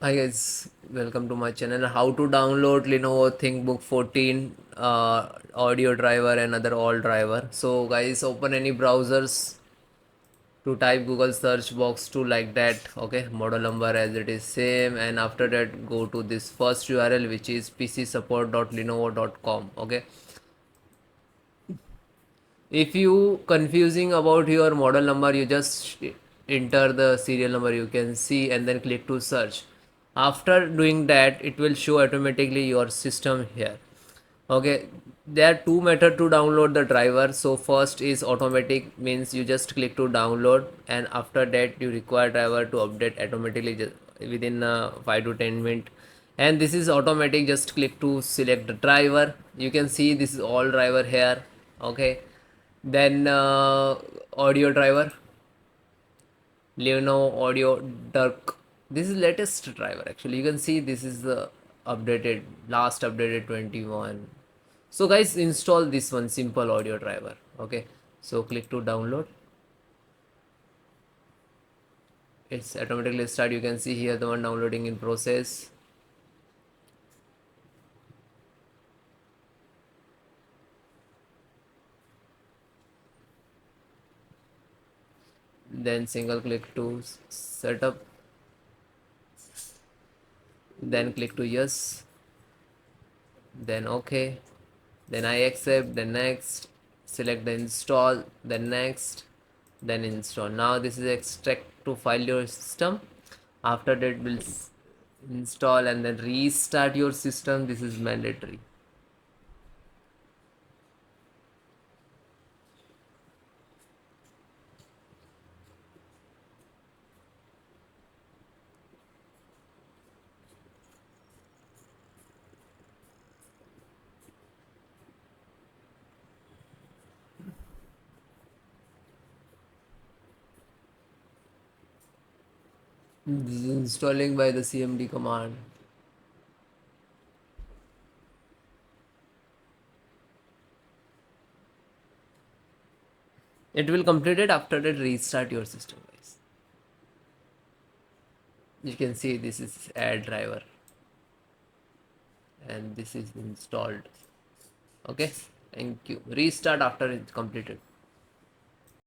Hi guys, welcome to my channel. How to download Lenovo ThinkBook 14 audio driver and other all driver. So guys, open any browsers to type Google search box to like that. Okay, model number as it is same, and after that go to this first URL which is pcsupport.lenovo.com. Okay, if you confusing about your model number, you just enter the serial number you can see and then click to search. After doing that, it will show automatically your system here. Okay, there are two methods to download the driver. So first is automatic, means you just click to download, and after that you require driver to update automatically within 5 to 10 minutes. And this is automatic, just click to select the driver. You can see this is all driver here. Okay, then audio driver, Lenovo audio Dirk. This is latest driver actually. You can see this is the updated, last updated 21. So guys, install this one, simple audio driver. Okay, so click to download. It's automatically start. You can see here the one downloading in process. Then single click to setup. Then click to yes. Then okay. Then I accept. Then next. Select the install. Then next. Then install. Now this is extract to file your system. After that will install and then restart your system. This is mandatory. This is installing by the cmd command. It will complete it. After that restart your system guys. You can see this is add driver and this is installed. Okay, thank you. Restart after it's completed.